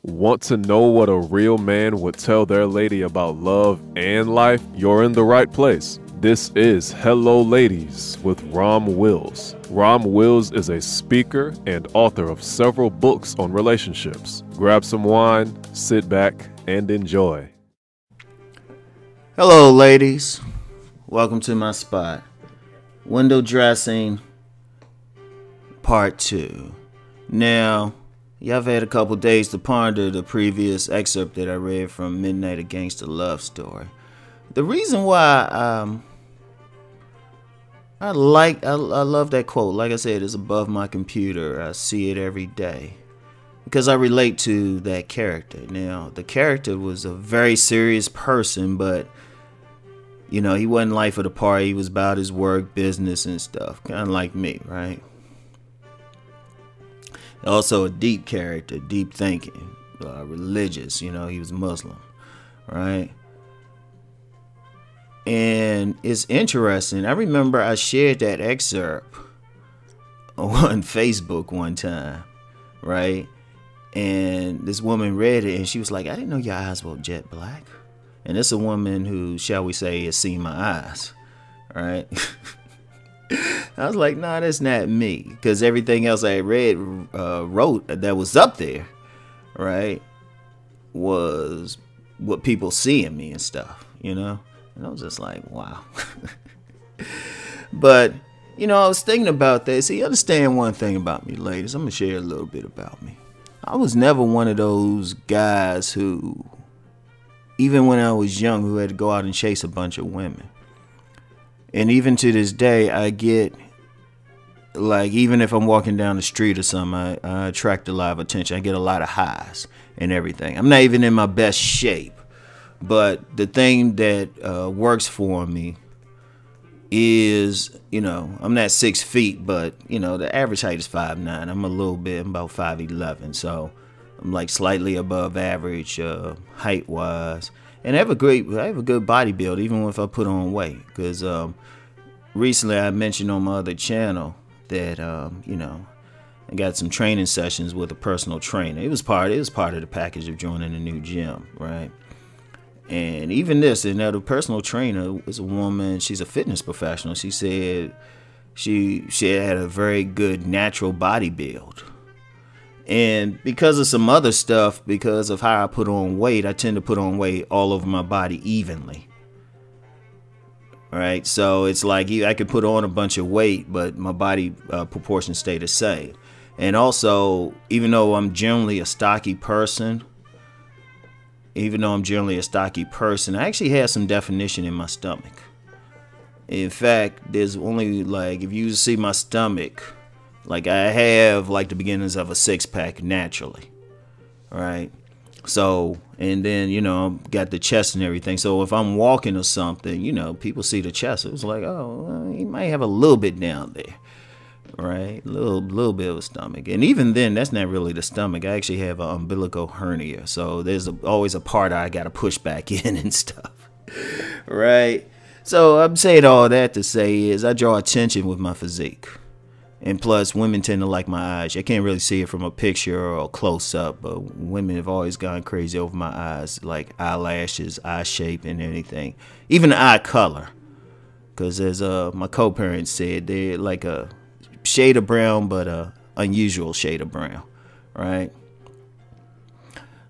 Want to know what a real man would tell their lady about love and life? You're in the right place. This is Hello Ladies with Rom Wills. Rom Wills is a speaker and author of several books on relationships. Grab some wine, sit back, and enjoy. Hello ladies, welcome to my spot. Window dressing part 2. Now, y'all have had a couple days to ponder the previous excerpt that I read from Midnight: A Gangster Love Story. The reason why I love that quote, like I said, it's above my computer. I see it every day because I relate to that character. Now, the character was a very serious person, but you know, he wasn't life of the party. He was about his work, business, and stuff. Kind of like me, right? Also a deep character, deep thinking, religious. You know, he was Muslim, right? And it's interesting. I remember I shared that excerpt on Facebook one time, right? And this woman read it, and she was like, "I didn't know your eyes were jet black." And it's a woman who, shall we say, has seen my eyes, right? I was like, nah, that's not me. Because everything else I wrote that was up there, right, was what people see in me and stuff, you know? And I was just like, wow. But, you know, I was thinking about that. See, you understand one thing about me, ladies. I'm going to share a little bit about me. I was never one of those guys who, even when I was young, who had to go out and chase a bunch of women. And even to this day, I get, like, even if I'm walking down the street or something, I attract a lot of attention. I get a lot of highs and everything. I'm not even in my best shape. But the thing that works for me is, you know, I'm not 6 feet, but, you know, the average height is 5'9". I'm about 5'11". So I'm like slightly above average height-wise. And I have a good body build, even if I put on weight. Because recently I mentioned on my other channel that, you know, I got some training sessions with a personal trainer. It was part of the package of joining a new gym, right? And even this, and the personal trainer is a woman. She's a fitness professional. She said she had a very good natural body build. And because of some other stuff, because of how I put on weight, I tend to put on weight all over my body evenly. Right? So it's like I could put on a bunch of weight, but my body proportions stay the same. And also, even though I'm generally a stocky person, I actually have some definition in my stomach. In fact, there's only, like, if you see my stomach, like, I have, like, the beginnings of a six-pack naturally, right? So, and then, you know, got the chest and everything. So if I'm walking or something, you know, people see the chest. It was like, oh, well, he might have a little bit down there, right? A little bit of a stomach. And even then, that's not really the stomach. I actually have an umbilical hernia. So there's always a part I got to push back in and stuff, right? So I'm saying all that to say is I draw attention with my physique. And plus, women tend to like my eyes. I can't really see it from a picture or a close-up, but women have always gone crazy over my eyes, like eyelashes, eye shape, and anything. Even the eye color. Because as my co-parent said, they're like a shade of brown, but a unusual shade of brown, right?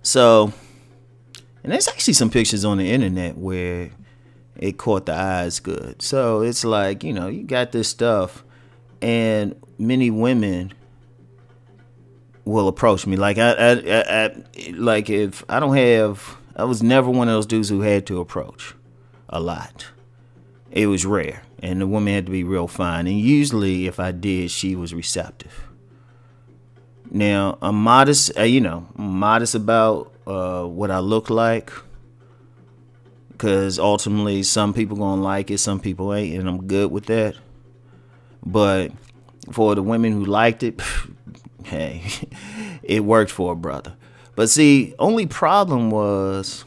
So, and there's actually some pictures on the internet where it caught the eyes good. So it's like, you know, you got this stuff. And many women will approach me. Like like if I don't have, I was never one of those dudes who had to approach a lot. It was rare, and the woman had to be real fine. And usually, if I did, she was receptive. Now I'm modest, modest about what I look like, because ultimately, some people gonna like it, some people ain't, and I'm good with that. But for the women who liked it, hey, it worked for a brother. But see, only problem was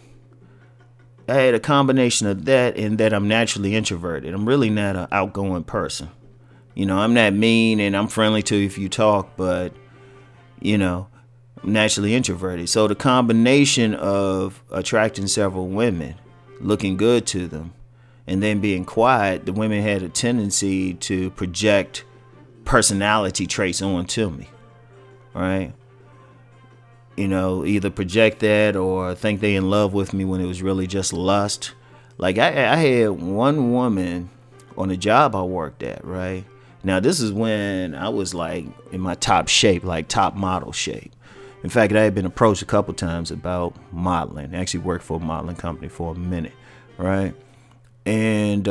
I had a combination of that and that I'm naturally introverted. I'm really not an outgoing person. You know, I'm not mean and I'm friendly to you if you talk, but, you know, I'm naturally introverted. So the combination of attracting several women, looking good to them, and then being quiet, the women had a tendency to project personality traits onto me, right? You know, either project that or think they in love with me when it was really just lust. Like I had one woman on the job I worked at, right? Now this is when I was like in my top shape, like top model shape. In fact, I had been approached a couple times about modeling. I actually worked for a modeling company for a minute, right? And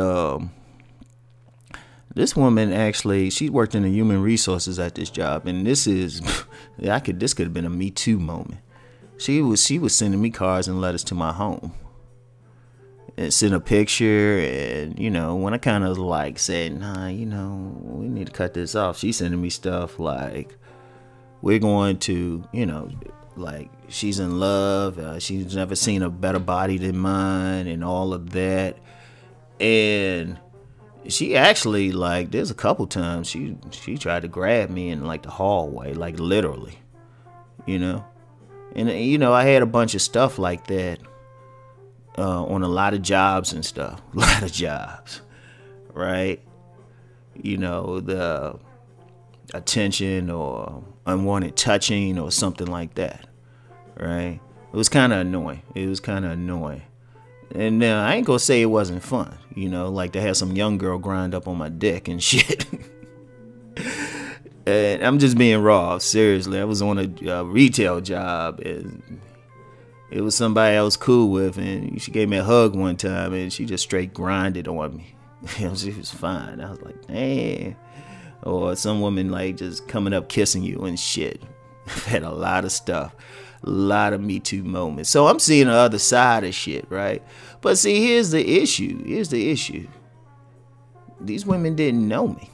this woman actually, she worked in the human resources at this job, and this could have been a Me Too moment. She was sending me cards and letters to my home, and sent a picture, and you know, when I kind of like said, nah, you know, we need to cut this off, she's sending me stuff like, we're going to, you know, like she's in love, she's never seen a better body than mine, and all of that. And she actually, like, there's a couple times she tried to grab me in like the hallway, like literally, you know. And you know, I had a bunch of stuff like that on a lot of jobs and stuff, a lot of jobs, right? You know, the attention or unwanted touching or something like that, right? It was kind of annoying. And now I ain't gonna say it wasn't fun, you know, like to have some young girl grind up on my dick and shit. And I'm just being raw, seriously. I was on a retail job, and it was somebody I was cool with, and she gave me a hug one time, and she just straight grinded on me. She was fine. I was like, damn. Or some woman like just coming up kissing you and shit. I've had a lot of stuff, a lot of Me Too moments. So I'm seeing the other side of shit, right? But see, here's the issue. These women didn't know me.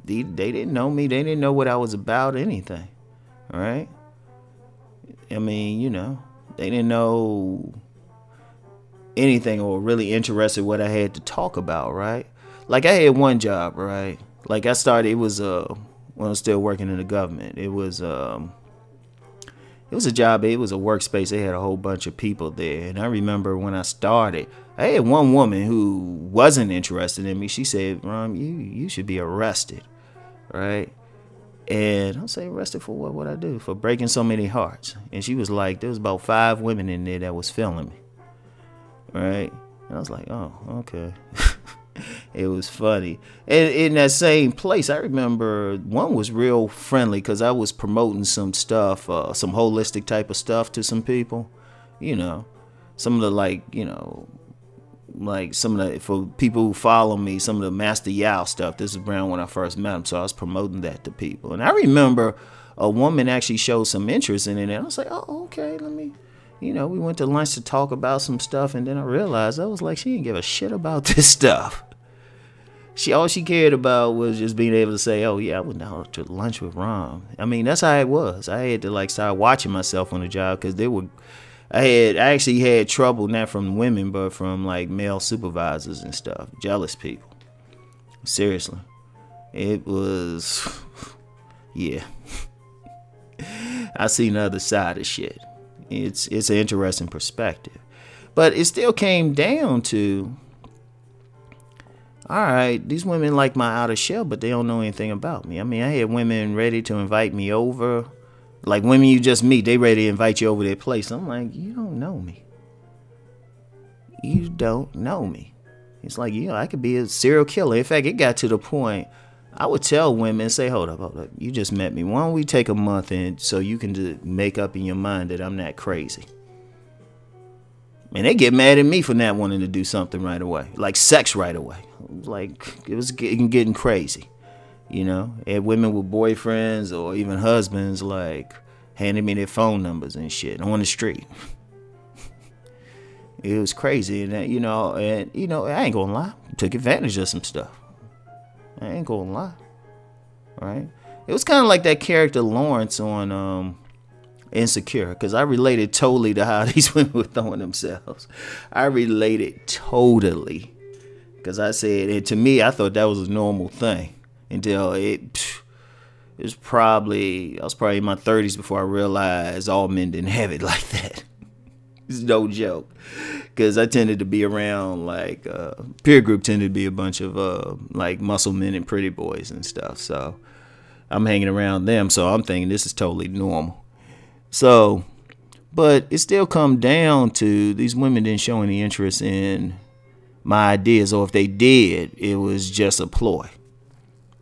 They didn't know me. They didn't know what I was about, anything, right? I mean, you know, they didn't know anything or really interested in what I had to talk about, right? Like I had one job, right? Like I started, it was when I was still working in the government. It was a job, it was a workspace. They had a whole bunch of people there. And I remember when I started, I had one woman who wasn't interested in me. She said, Rom, you should be arrested, right? And I'll say, arrested for what? What I do? For breaking so many hearts. And she was like, there was about 5 women in there that was feeling me, right? And I was like, oh, okay. It was funny. And in that same place, I remember one was real friendly because I was promoting some stuff, some holistic type of stuff to some people. You know, some of the like, you know, like some of the, for people who follow me, some of the Master Yao stuff. This is around when I first met him, so I was promoting that to people. And I remember a woman actually showed some interest in it, and I was like, oh, okay, let me. You know, we went to lunch to talk about some stuff, and then I realized I was like, she didn't give a shit about this stuff. All she cared about was just being able to say, oh yeah, I went out to lunch with Rom. I mean, that's how it was. I had to like start watching myself on the job because I actually had trouble, not from women, but from like male supervisors and stuff, jealous people. Seriously. It was, yeah. I seen the other side of shit. It's an interesting perspective. But it still came down to, all right, these women like my outer shell, but they don't know anything about me. I mean, I had women ready to invite me over. Like women you just meet, they ready to invite you over their place. I'm like, you don't know me. You don't know me. It's like, you know, I could be a serial killer. In fact, it got to the point I would tell women, say, hold up. You just met me. Why don't we take a month and so you can just make up in your mind that I'm not crazy. And they get mad at me for not wanting to do something right away. Like sex right away. Like it was getting crazy. You know, and women with boyfriends or even husbands like handing me their phone numbers and shit on the street. It was crazy. And you know, I ain't gonna lie. Took advantage of some stuff. I ain't gonna lie. Right? It was kind of like that character Lawrence on Insecure, because I related totally to how these women were throwing themselves. I related totally. Because I said, and to me, I thought that was a normal thing. Until I was probably in my 30s before I realized all men didn't have it like that. It's no joke. Because I tended to be around, like, peer group tended to be a bunch of, like, muscle men and pretty boys and stuff. So I'm hanging around them. So I'm thinking this is totally normal. So, but it still come down to these women didn't show any interest in my ideas. Or if they did, it was just a ploy.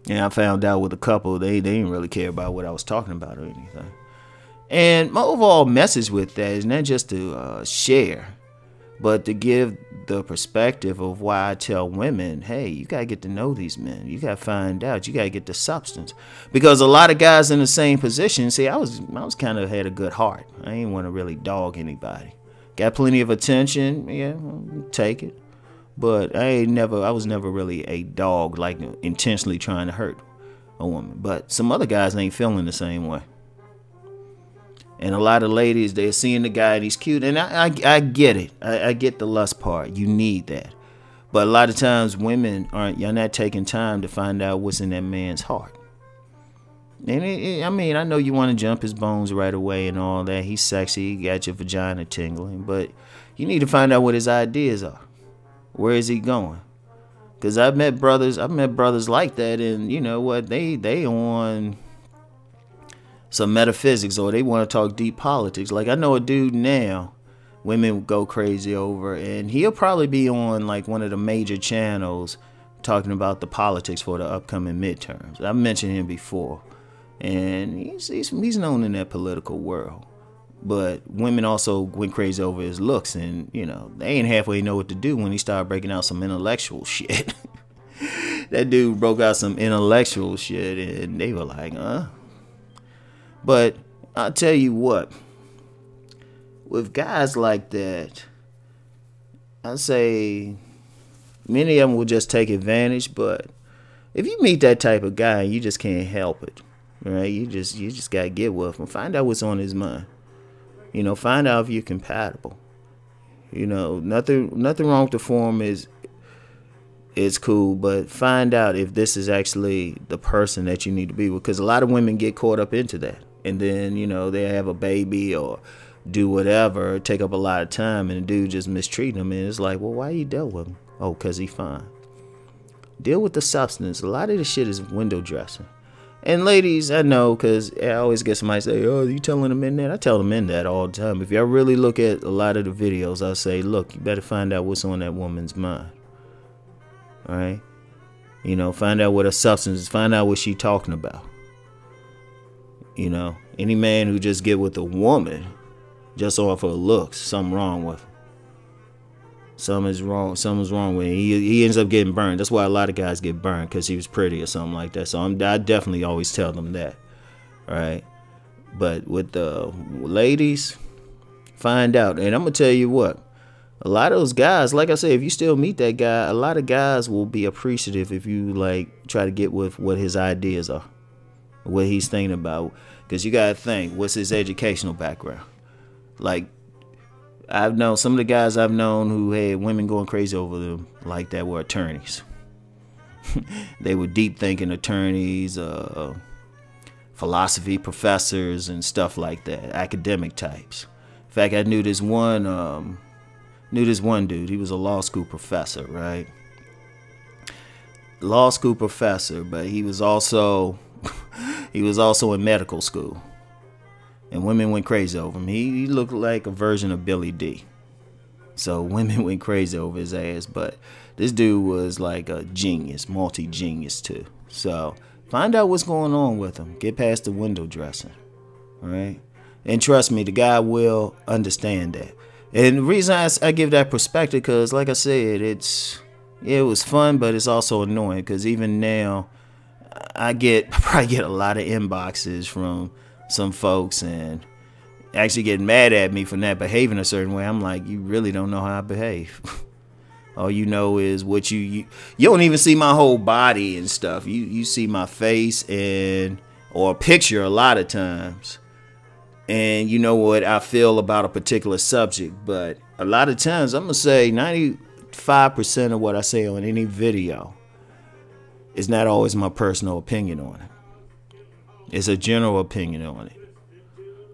And I found out with a couple, they didn't really care about what I was talking about or anything. And my overall message with that is not just to share, but to give the perspective of why I tell women, hey, you got to get to know these men. You got to find out. You got to get the substance. Because a lot of guys in the same position, see, I was kind of had a good heart. I didn't want to really dog anybody. Got plenty of attention. Yeah, take it. But I was never really a dog, like intentionally trying to hurt a woman. But some other guys ain't feeling the same way. And a lot of ladies, they're seeing the guy and he's cute. And I get it. I get the lust part. You need that. But a lot of times women you're not taking time to find out what's in that man's heart. And I know you want to jump his bones right away and all that. He's sexy. He got your vagina tingling. But you need to find out what his ideas are. Where is he going? Because I've met brothers like that. And you know what? They on some metaphysics, or they want to talk deep politics. Like I know a dude now, women go crazy over, and he'll probably be on like one of the major channels talking about the politics for the upcoming midterms. I've mentioned him before, and he's known in that political world. But women also went crazy over his looks, and you know they ain't halfway know what to do when he started breaking out some intellectual shit. That dude broke out some intellectual shit, and they were like, But I'll tell you what, with guys like that, I say many of them will just take advantage. But if you meet that type of guy, you just can't help it, right? You just gotta get with him. Find out what's on his mind. You know, find out if you're compatible. You know, nothing wrong with the form is cool, but find out if this is actually the person that you need to be with. Because a lot of women get caught up into that. And then, you know, they have a baby or do whatever, take up a lot of time, and the dude just mistreat them. And it's like, well, why you dealt with him? Oh, because he fine. Deal with the substance. A lot of this shit is window dressing. And ladies, I know, because I always get somebody say, oh, you telling them in that? I tell them in that all the time. If y'all really look at a lot of the videos, I say, look, you better find out what's on that woman's mind. All right? You know, find out what her substance is. Find out what she talking about. You know, any man who just get with a woman just off her looks, something wrong with him. Something's wrong with him. He ends up getting burned. That's why a lot of guys get burned, because he was pretty or something like that. So I definitely always tell them that. All right. But with the ladies, find out. And I'm going to tell you what. A lot of those guys, like I said, if you still meet that guy, a lot of guys will be appreciative if you like try to get with what his ideas are. What he's thinking about, because you gotta think, what's his educational background? Like, I've known some of the guys I've known who had women going crazy over them like that were attorneys. They were deep thinking attorneys, philosophy professors and stuff like that, academic types. In fact, I knew this one dude. He was a law school professor, right? Law school professor, but he was also in medical school, and women went crazy over him. He looked like a version of Billy D. So women went crazy over his ass, but this dude was like a genius, multi-genius too. So find out what's going on with him. Get past the window dressing, all right? And trust me, the guy will understand that. And the reason I give that perspective, because like I said, it was fun, but it's also annoying, because even now, I probably get a lot of inboxes from some folks and actually getting mad at me for not behaving a certain way. I'm like, you really don't know how I behave. All you know is what you don't even see my whole body and stuff. You see my face or a picture a lot of times, and you know what I feel about a particular subject. But a lot of times, I'm gonna say 95% of what I say on any video is not always my personal opinion on it. It's a general opinion on it.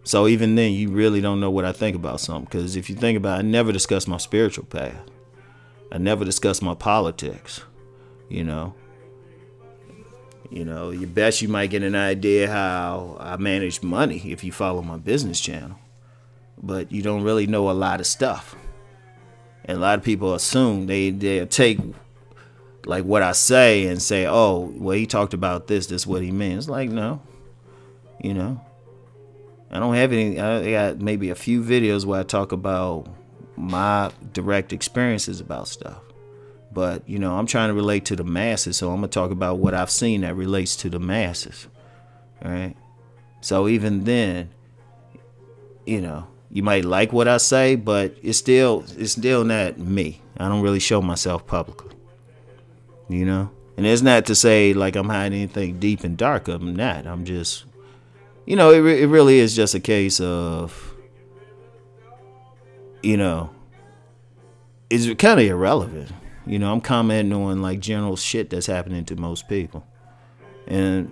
So even then, you really don't know what I think about something. Because if you think about it, I never discuss my spiritual path. I never discuss my politics. You know, you bet you might get an idea how I manage money if you follow my business channel. But you don't really know a lot of stuff. And a lot of people assume they'll take like what I say and say, oh, well, he talked about this. This is what he meant. It's like, no, I don't have any. I got maybe a few videos where I talk about my direct experiences about stuff. But, I'm trying to relate to the masses. So I'm going to talk about what I've seen that relates to the masses. All right. So even then, you might like what I say, but it's still not me. I don't really show myself publicly. And it's not to say like I'm hiding anything deep and dark. I'm not. I'm just, it really is just a case of, it's kind of irrelevant. I'm commenting on like general shit that's happening to most people. And,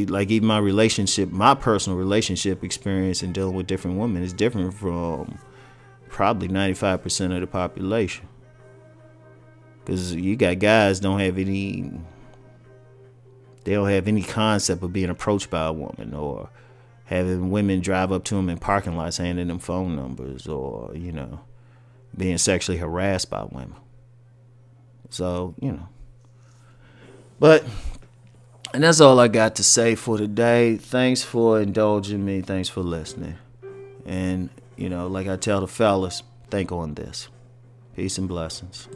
like even my personal relationship experience in dealing with different women is different from probably 95% of the population. Because you got guys they don't have any concept of being approached by a woman, or having women drive up to them in parking lots handing them phone numbers, or, being sexually harassed by women. So, but, and that's all I got to say for today. Thanks for indulging me. Thanks for listening. And, like I tell the fellas, think on this. Peace and blessings.